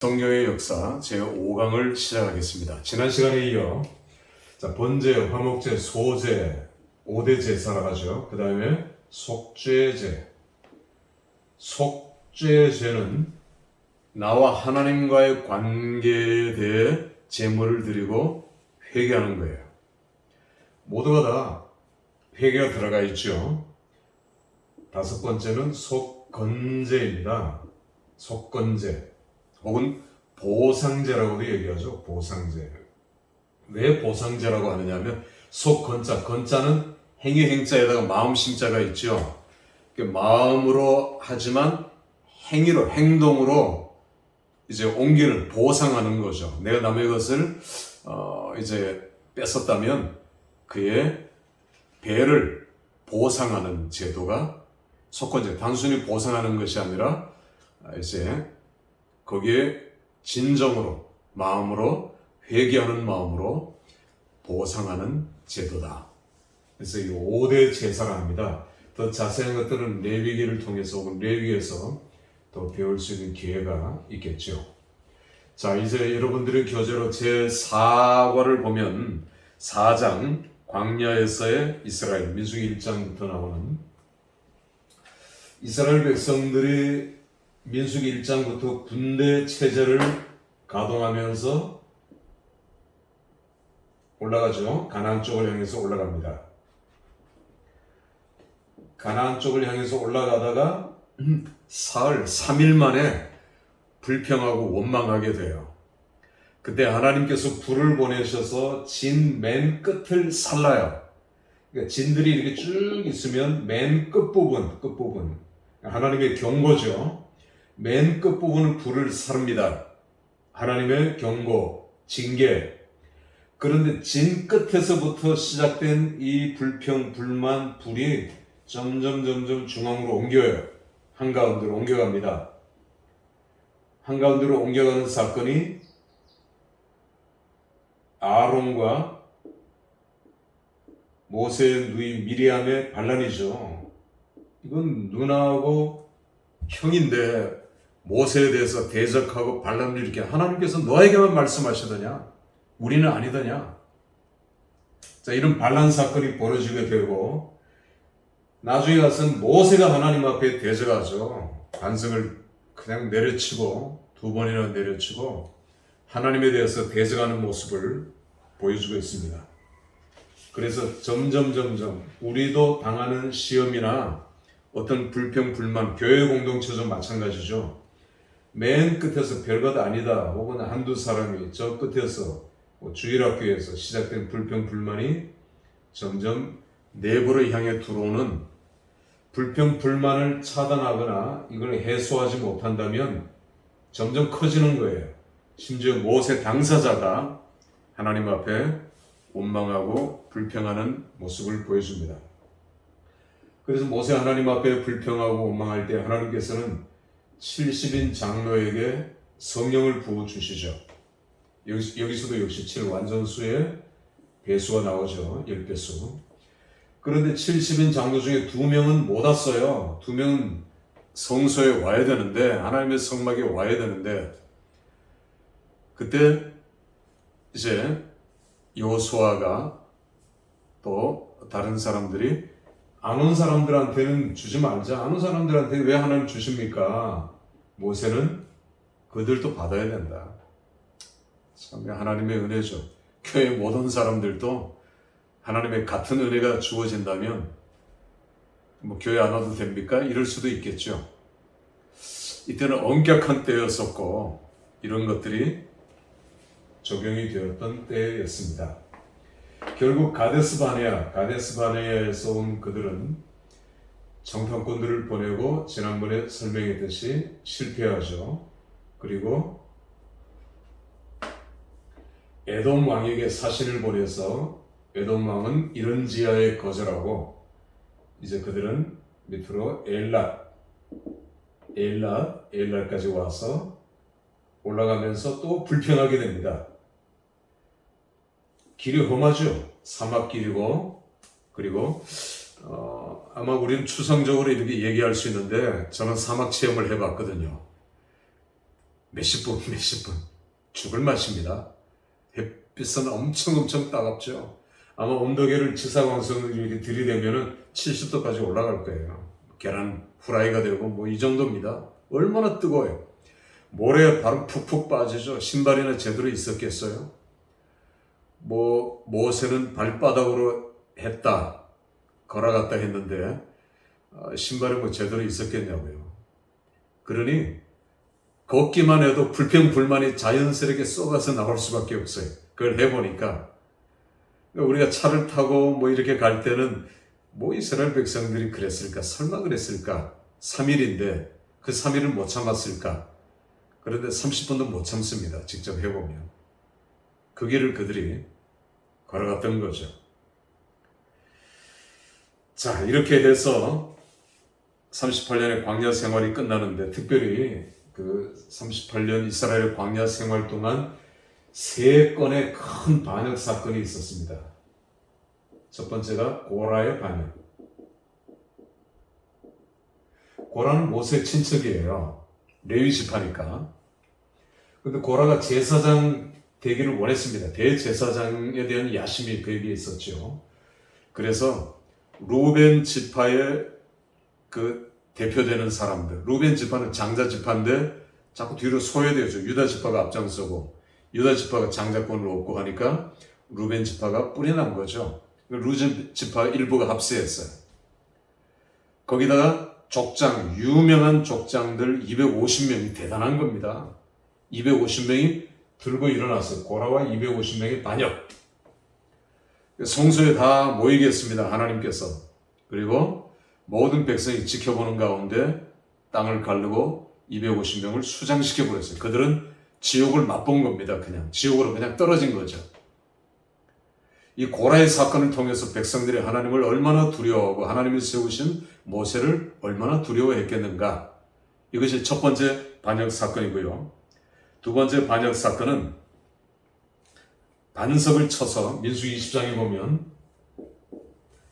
성령의 역사 제5강을 시작하겠습니다. 지난 시간에 이어 번제, 화목제, 소제, 5대 제사라 하죠. 그 다음에 속죄제. 속죄제는 나와 하나님과의 관계에 대해 제물을 드리고 회개하는 거예요. 모두가 다 회개가 들어가 있죠. 다섯 번째는 속건제입니다. 속건제. 혹은 보상제라고도 얘기하죠. 보상제. 왜 보상제라고 하느냐면 속건자, 건자는 행위 행자에다가 마음 심자가 있죠. 마음으로 하지만 행위로, 행동으로 이제 옮기는, 보상하는 거죠. 내가 남의 것을 이제 뺏었다면 그의 배를 보상하는 제도가 속건제. 단순히 보상하는 것이 아니라 이제 거기에 진정으로, 마음으로, 회개하는 마음으로 보상하는 제도다. 그래서 이 5대 제사라 합니다. 더 자세한 것들은 레위기를 통해서 혹은 레위기에서 더 배울 수 있는 기회가 있겠죠. 자, 이제 여러분들의 교재로 제4과를 보면 4장, 광야에서의 이스라엘, 민수기 1장부터 나오는 이스라엘 백성들이 민수기 1장부터 군대 체제를 가동하면서 올라가죠. 가나안 쪽을 향해서 올라갑니다. 가나안 쪽을 향해서 올라가다가 사흘, 3일 만에 불평하고 원망하게 돼요. 그때 하나님께서 불을 보내셔서 진 맨 끝을 살라요. 그러니까 진들이 이렇게 쭉 있으면 맨 끝부분, 하나님의 경고죠. 맨 끝부분은 불을 삽니다. 하나님의 경고, 징계. 그런데 진 끝에서부터 시작된 이 불평, 불만, 불이 점점 중앙으로 옮겨요. 한가운데로 옮겨갑니다. 한가운데로 옮겨가는 사건이 아론과 모세의 누이 미리암의 반란이죠. 이건 누나하고 형인데 모세에 대해서 대적하고 반란을 일으켜 하나님께서 너에게만 말씀하시더냐? 우리는 아니더냐? 자, 이런 반란 사건이 벌어지게 되고 나중에 가서는 모세가 하나님 앞에 대적하죠. 반석을 그냥 내려치고 2번이나 내려치고 하나님에 대해서 대적하는 모습을 보여주고 있습니다. 그래서 점점 우리도 당하는 시험이나 어떤 불평, 불만, 교회 공동체도 마찬가지죠. 맨 끝에서 별것 아니다 혹은 한두 사람이 저 끝에서 주일학교에서 시작된 불평, 불만이 점점 내부를 향해 들어오는 불평, 불만을 차단하거나 이걸 해소하지 못한다면 점점 커지는 거예요. 심지어 모세 당사자가 하나님 앞에 원망하고 불평하는 모습을 보여줍니다. 그래서 모세 하나님 앞에 불평하고 원망할 때 하나님께서는 70인 장로에게 성령을 부어주시죠. 여기서도 역시 7 완전수의 배수가 나오죠. 10배수. 그런데 70인 장로 중에 2명은 못 왔어요. 2명은 성소에 와야 되는데, 하나님의 성막에 와야 되는데, 그때 이제 여호수아가 또 다른 사람들이 안 온 사람들한테는 주지 말자. 안 온 사람들한테 왜 하나님 주십니까? 모세는 그들도 받아야 된다. 참 하나님의 은혜죠. 교회 모든 사람들도 하나님의 같은 은혜가 주어진다면 교회 안 와도 됩니까? 이럴 수도 있겠죠. 이때는 엄격한 때였었고 이런 것들이 적용이 되었던 때였습니다. 결국 가데스 바네아에서 온 그들은 정탐꾼들을 보내고 지난번에 설명했듯이 실패하죠. 그리고 에돔 왕에게 사신을 보내서 에돔 왕은 이른 지하에 거절하고 이제 그들은 밑으로 엘랏까지 와서 올라가면서 또 불평하게 됩니다. 길이 험하죠. 사막길이고 그리고 아마 우리는 추상적으로 이렇게 얘기할 수 있는데 저는 사막 체험을 해봤거든요. 몇십 분 죽을 맛입니다. 햇빛은 엄청 따갑죠. 아마 온도계를 직사광선을 이렇게 들이대면은 70도까지 올라갈 거예요. 계란 후라이가 되고 뭐 이 정도입니다. 얼마나 뜨거워요. 모래에 바로 푹푹 빠지죠. 신발이나 제대로 있었겠어요? 모세는 발바닥으로 했다, 걸어갔다 했는데 신발이 뭐 제대로 있었겠냐고요. 그러니 걷기만 해도 불평불만이 자연스럽게 쏟아서 나올 수밖에 없어요. 그걸 해보니까 우리가 차를 타고 뭐 이렇게 갈 때는 뭐 이스라엘 백성들이 그랬을까? 설마 그랬을까? 3일인데 그 3일을 못 참았을까? 그런데 30분도 못 참습니다. 직접 해보면. 그 길을 그들이 걸어갔던 거죠. 자, 이렇게 해서 38년의 광야 생활이 끝나는데, 특별히 그 38년 이스라엘 광야 생활 동안 3건의 큰 반역 사건이 있었습니다. 첫 번째가 고라의 반역. 고라는 모세 친척이에요. 레위 지파니까. 근데 고라가 제사장 되기를 원했습니다. 대제사장에 대한 야심이 그에게 있었죠. 그래서 루벤 지파의 그 대표되는 사람들, 루벤 지파는 장자 지파인데 자꾸 뒤로 소외되죠. 유다 지파가 앞장서고 유다 지파가 장자권을 얻고 하니까 루벤 지파가 뿔이 난 거죠. 루벤 지파 일부가 합세했어요. 거기다가 족장, 유명한 족장들 250명이 대단한 겁니다. 250명이 들고 일어났어요. 고라와 250명의 반역. 성소에 다 모이겠습니다. 하나님께서. 그리고 모든 백성이 지켜보는 가운데 땅을 가르고 250명을 수장시켜 버렸어요. 그들은 지옥을 맛본 겁니다. 그냥 지옥으로 그냥 떨어진 거죠. 이 고라의 사건을 통해서 백성들이 하나님을 얼마나 두려워하고 하나님이 세우신 모세를 얼마나 두려워했겠는가. 이것이 첫 번째 반역 사건이고요. 두 번째 반역 사건은 반석을 쳐서 민수기 20장에 보면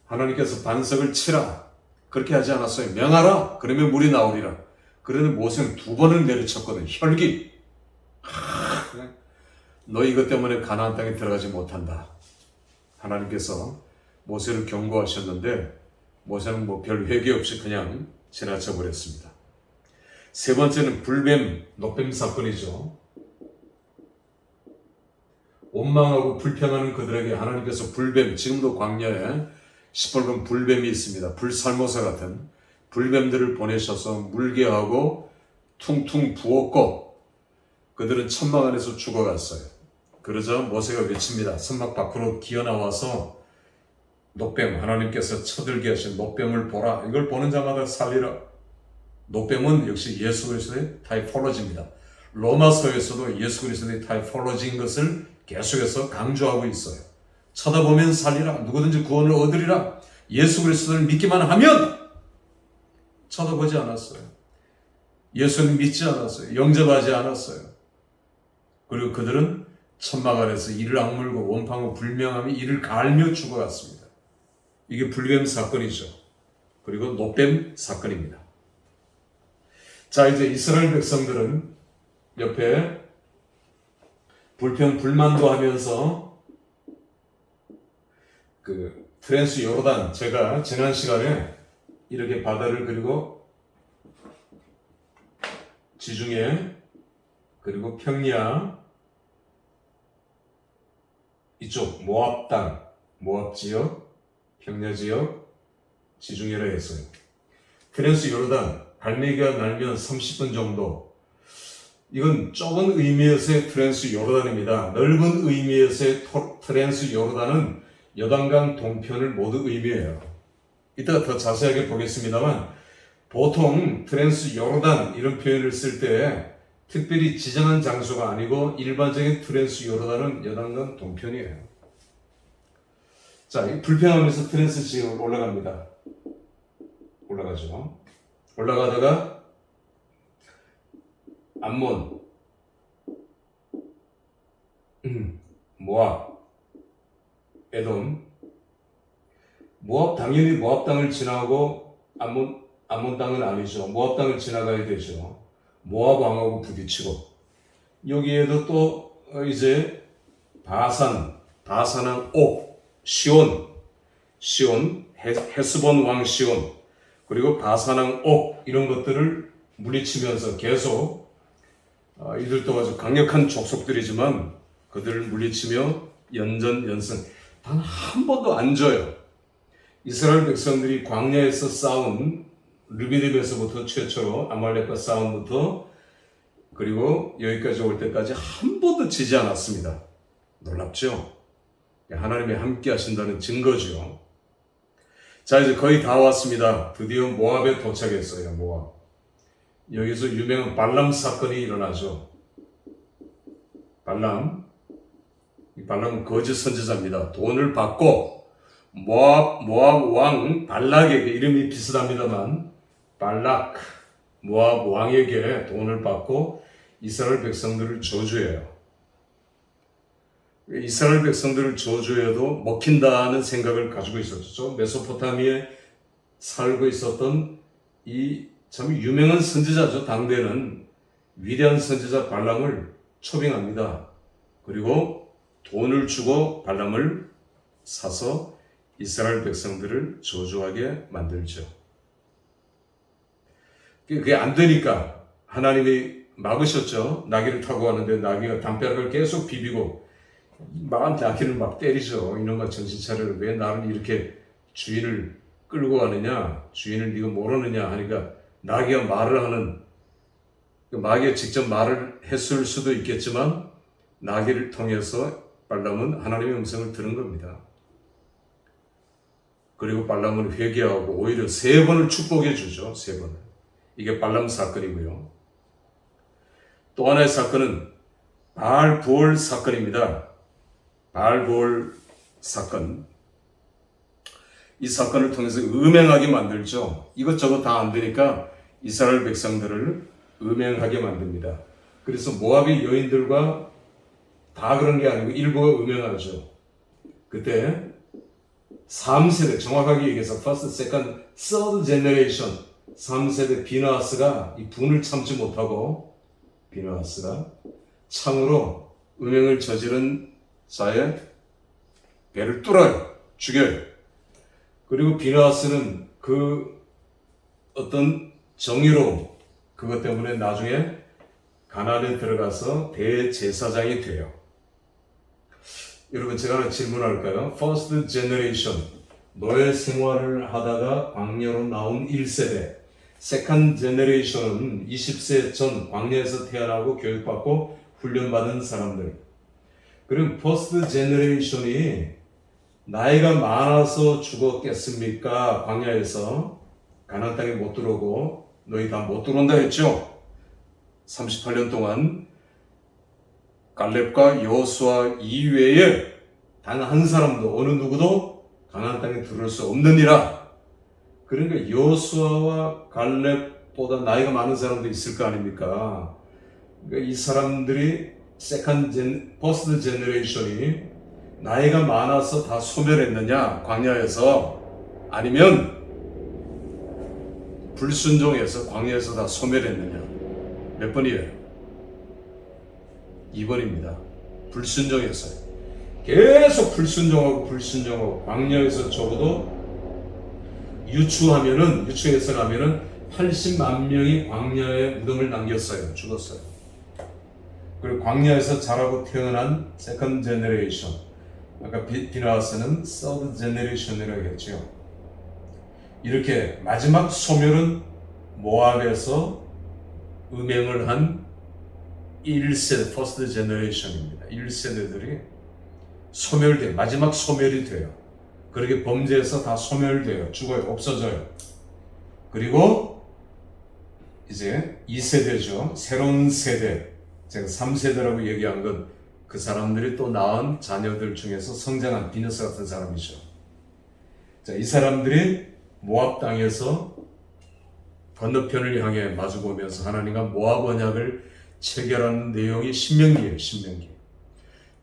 하나님께서 반석을 치라 그렇게 하지 않았어요. 명하라 그러면 물이 나오리라. 그러는 모세는 2번을 내리쳤거든. 혈기. 너 이것 때문에 가나안 땅에 들어가지 못한다. 하나님께서 모세를 경고하셨는데 모세는 뭐 별 회개 없이 그냥 지나쳐 버렸습니다. 세 번째는 불뱀, 녹뱀 사건이죠. 원망하고 불평하는 그들에게 하나님께서 불뱀, 지금도 광야에 시뻘건 불뱀이 있습니다. 불살모사 같은 불뱀들을 보내셔서 물게 하고 퉁퉁 부었고 그들은 천막 안에서 죽어갔어요. 그러자 모세가 외칩니다. 선막 밖으로 기어나와서 녹뱀, 하나님께서 쳐들게 하신 녹뱀을 보라. 이걸 보는 자마다 살리라. 녹뱀은 역시 예수 그리스도의 타이폴로지입니다. 로마서에서도 예수 그리스도의 타이폴로지인 것을 계속해서 강조하고 있어요. 쳐다보면 살리라. 누구든지 구원을 얻으리라. 예수 그리스도를 믿기만 하면 쳐다보지 않았어요. 예수는 믿지 않았어요. 영접하지 않았어요. 그리고 그들은 천막 안에서 이를 악물고 원망하고 불명하며 이를 갈며 죽어갔습니다. 이게 불뱀 사건이죠. 그리고 녹뱀 사건입니다. 자, 이제 이스라엘 백성들은 옆에 불평 불만도 하면서 그 트랜스 요르단, 제가 지난 시간에 이렇게 바다를 그리고 지중해 그리고 평야 이쪽 모압 땅, 모압 지역, 평야 지역, 지중해라 했어요. 트랜스 요르단 갈매기가 날면 30분 정도. 이건 좁은 의미에서의 트랜스 요르단입니다. 넓은 의미에서의 트랜스 요르단은 요단강 동편을 모두 의미해요. 이따가 더 자세하게 보겠습니다만 보통 트랜스 요르단 이런 표현을 쓸 때 특별히 지정한 장소가 아니고 일반적인 트랜스 요르단은 요단강 동편이에요. 자, 불평하면서 트랜스 지역으로 올라갑니다. 올라가죠. 올라가다가 암몬, 모압, 에돔, 모압 당연히 모압 땅을 지나고 암몬 땅은 아니죠. 모압 땅을 지나가야 되죠. 모압 왕하고 부딪히고 여기에도 또 이제 바산왕 옥, 시온, 헤스본 왕 시온, 그리고 바산왕 옥 이런 것들을 물리치면서 계속 이들도 아주 강력한 족속들이지만 그들을 물리치며 연전연승 단 한 번도 안 져요. 이스라엘 백성들이 광야에서 싸운 르비딤에서부터 최초로 아말렉과 싸움부터 그리고 여기까지 올 때까지 한 번도 지지 않았습니다. 놀랍죠? 하나님이 함께 하신다는 증거죠. 자, 이제 거의 다 왔습니다. 드디어 모압에 도착했어요. 모압. 여기서 유명한 발람 사건이 일어나죠. 발람은 거짓 선지자입니다. 돈을 받고 모압 왕 발락에게, 이름이 비슷합니다만 발락 모압 왕에게 돈을 받고 이스라엘 백성들을 저주해요. 이스라엘 백성들을 저주해도 먹힌다는 생각을 가지고 있었죠. 메소포타미아에 살고 있었던 이 참 유명한 선지자죠. 당대는 위대한 선지자 발람을 초빙합니다. 그리고 돈을 주고 발람을 사서 이스라엘 백성들을 저주하게 만들죠. 그게 안 되니까 하나님이 막으셨죠. 나귀를 타고 가는데 나귀가 담벼락을 계속 비비고 나귀를 막 때리죠. 이놈아 정신 차려라. 왜 나를 이렇게 주인을 끌고 가느냐. 주인을 네가 모르느냐 하니까 나귀가 말을 하는, 나귀가 직접 말을 했을 수도 있겠지만 나귀를 통해서 발람은 하나님의 음성을 들은 겁니다. 그리고 발람은 회개하고 오히려 3번을 축복해 주죠. 3번을. 이게 발람 사건이고요. 또 하나의 사건은 바알부올 사건입니다. 바알부올 사건. 이 사건을 통해서 음행하게 만들죠. 이것저것 다 안 되니까 이스라엘 백성들을 음행하게 만듭니다. 그래서 모압의 여인들과 다 그런 게 아니고 일부가 음행하죠. 그때 3세대, 정확하게 얘기해서 first, second, third generation 3세대 비느하스가 이 분을 참지 못하고 비느하스가 창으로 음행을 저지른 자의 배를 뚫어요. 죽여요. 그리고 비느하스는 그 어떤 정의로 그것 때문에 나중에 가나안에 들어가서 대제사장이 돼요. 여러분 제가 하나 질문할까요? First generation 노예 생활을 하다가 광야로 나온 1세대, Second generation은 20세 전 광야에서 태어나고 교육받고 훈련받은 사람들. 그럼 First generation이 나이가 많아서 죽었겠습니까? 광야에서 가나안 땅에 못 들어오고 너희 다 못 들어온다 했죠? 38년 동안 갈렙과 여호수아 이외에 단 한 사람도 어느 누구도 가나안 땅에 들어올 수 없느니라. 그러니까 여호수아와 갈렙보다 나이가 많은 사람도 있을 거 아닙니까? 그러니까 이 사람들이 퍼스트 제너레이션이 나이가 많아서 다 소멸했느냐 광야에서, 아니면 불순종해서 광야에서 다 소멸했느냐? 몇 번이에요? 2번입니다. 불순종했어요. 계속 불순종하고 광야에서 적어도 유추해서 가면은 80만 명이 광야에 무덤을 남겼어요. 죽었어요. 그리고 광야에서 자라고 태어난 세컨드 제너레이션, 아까 비느하스는 서드 제너레이션이라고 했죠. 이렇게 마지막 소멸은 모압에서 음행을 한 1세대, 퍼스트 제너레이션입니다. 1세대들이 마지막 소멸이 돼요. 그렇게 범죄해서 다 소멸돼요. 죽어요. 없어져요. 그리고 이제 2세대죠. 새로운 세대. 제가 3세대라고 얘기한 건 그 사람들이 또 낳은 자녀들 중에서 성장한 비너스 같은 사람이죠. 자, 이 사람들이 모압 땅에서 건너편을 향해 마주보면서 하나님과 모압 언약을 체결하는 내용이 신명기예요. 신명기.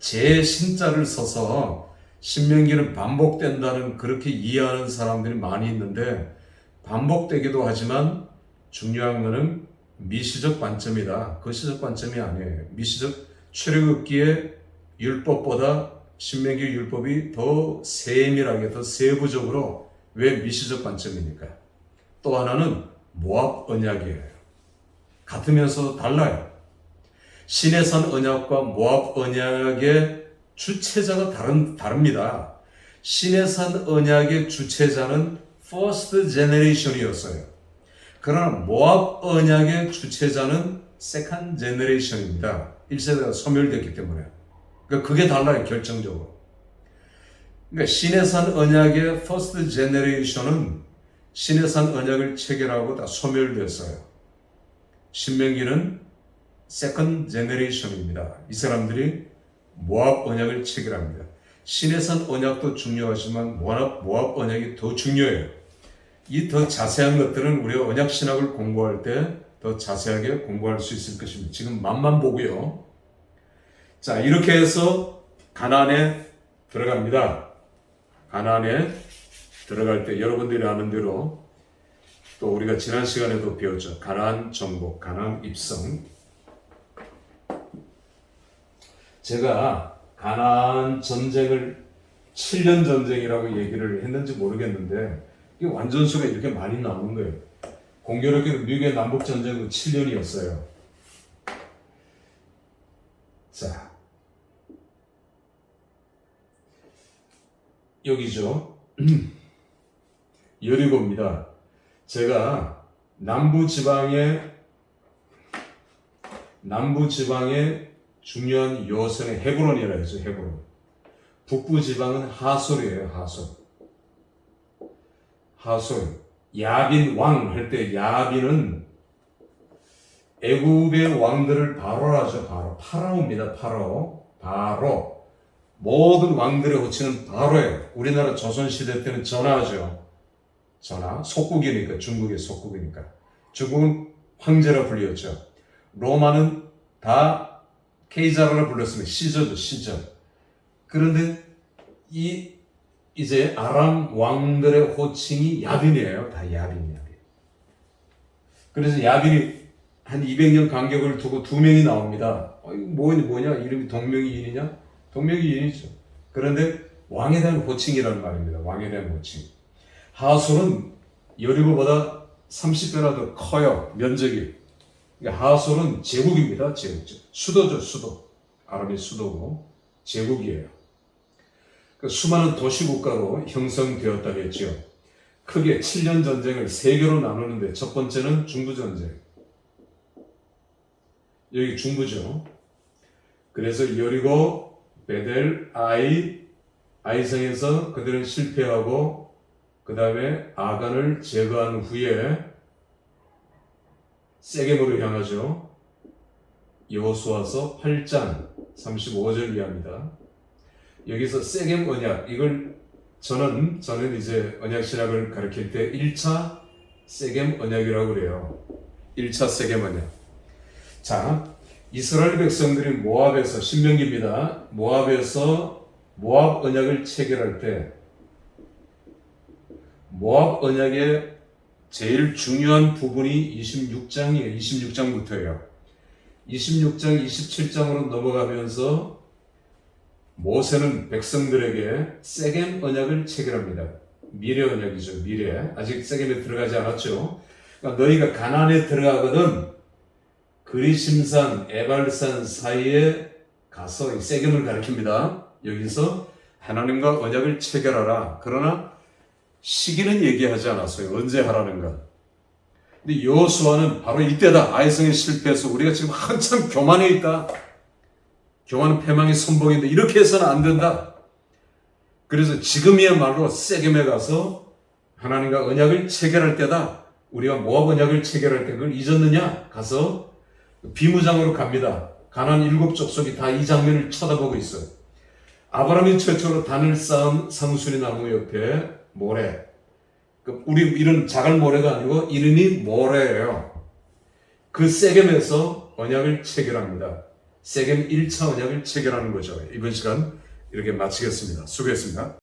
제 신자를 써서 신명기는 반복된다는 그렇게 이해하는 사람들이 많이 있는데 반복되기도 하지만 중요한 것은 미시적 관점이다. 거시적 관점이 아니에요. 미시적 출애굽기의 율법보다 신명기 율법이 더 세밀하게 더 세부적으로 왜 미시적 관점입니까? 또 하나는 모압 언약이에요. 같으면서도 달라요. 시내산 언약과 모압 언약의 주체자가 다릅니다. 시내산 언약의 주체자는 first generation이었어요. 그러나 모압 언약의 주체자는 second generation입니다. 1세대가 소멸됐기 때문에. 그러니까 그게 달라요, 결정적으로. 그러니까 시내산 언약의 first generation은 시내산 언약을 체결하고 다 소멸됐어요. 신명기는 second generation입니다. 이 사람들이 모압 언약을 체결합니다. 시내산 언약도 중요하지만 모압 언약이 더 중요해요. 이 더 자세한 것들은 우리가 언약 신학을 공부할 때 더 자세하게 공부할 수 있을 것입니다. 지금 맛만 보고요. 자, 이렇게 해서 가나안에 들어갑니다. 가나안에 들어갈 때 여러분들이 아는 대로 또 우리가 지난 시간에도 배웠죠. 가나안 정복, 가나안 입성. 제가 가나안 전쟁을 7년 전쟁이라고 얘기를 했는지 모르겠는데 이게 완전수가 이렇게 많이 나오는 거예요. 공교롭게도 미국의 남북전쟁은 7년이었어요. 자, 여기죠. 여리고입니다. 제가 남부지방의 중요한 요새는 헤브론이라 했죠. 헤브론. 북부지방은 하솔이에요. 하솔. 야빈 왕 할 때 야빈은 애굽의 왕들을 바로라죠. 파라오입니다. 바로. 모든 왕들의 호칭은 바로예요. 우리나라 조선시대 때는 전하죠. 속국이니까, 중국의 속국이니까. 중국은 황제라 불렸죠. 로마는 다 케이사르라 불렀습니다. 시저. 그런데 이제 아람 왕들의 호칭이 야빈이에요. 다 야빈. 그래서 야빈이 한 200년 간격을 두고 두 명이 나옵니다. 이거 뭐냐? 이름이 동명이인이냐? 동명이인이죠. 그런데 왕에 대한 호칭이라는 말입니다. 왕에 대한 호칭. 하솔은 여리고보다 30배나 더 커요. 면적이. 그러니까 하솔은 제국입니다. 수도죠. 아람의 수도고 제국이에요. 수많은 도시국가로 형성되었다고 했죠. 크게 7년 전쟁을 3개로 나누는데 첫 번째는 중부전쟁. 여기 중부죠. 그래서 여리고, 베델, 아이성에서 그들은 실패하고 그 다음에 아간을 제거한 후에 세겜으로 향하죠. 여호수아서 8장 35절 이하입니다. 여기서 세겜 언약, 이걸 저는 이제 언약 신학을 가르칠 때 1차 세겜 언약이라고 그래요. 1차 세겜 언약. 자, 이스라엘 백성들이 모압에서, 신명기입니다. 모압에서 모압 언약을 체결할 때 모압 언약의 제일 중요한 부분이 26장이에요. 26장부터예요. 26장, 27장으로 넘어가면서 모세는 백성들에게 세겜 언약을 체결합니다. 미래 언약이죠. 미래. 아직 세겜에 들어가지 않았죠. 그러니까 너희가 가나안에 들어가거든 그리심산, 에발산 사이에 가서 이 세겜을 가리킵니다. 여기서 하나님과 언약을 체결하라. 그러나 시기는 얘기하지 않았어요. 언제 하라는가. 근데 여호수아는 바로 이때다. 아이성에 실패해서 우리가 지금 한참 교만에 있다. 교만은 패망의 선봉인데 이렇게 해서는 안 된다. 그래서 지금이야말로 세겜에 가서 하나님과 언약을 체결할 때다. 우리가 모압 언약을 체결할 때 그걸 잊었느냐? 가서 비무장으로 갑니다. 가나안 7 족속이 다 이 장면을 쳐다보고 있어요. 아브라함이 최초로 단을 쌓은 상수리 나무 옆에 모래. 우리 이런 자갈 모래가 아니고 이름이 모래예요. 그 세겜에서 언약을 체결합니다. 세겜 1차 언약을 체결하는 거죠. 이번 시간 이렇게 마치겠습니다. 수고했습니다.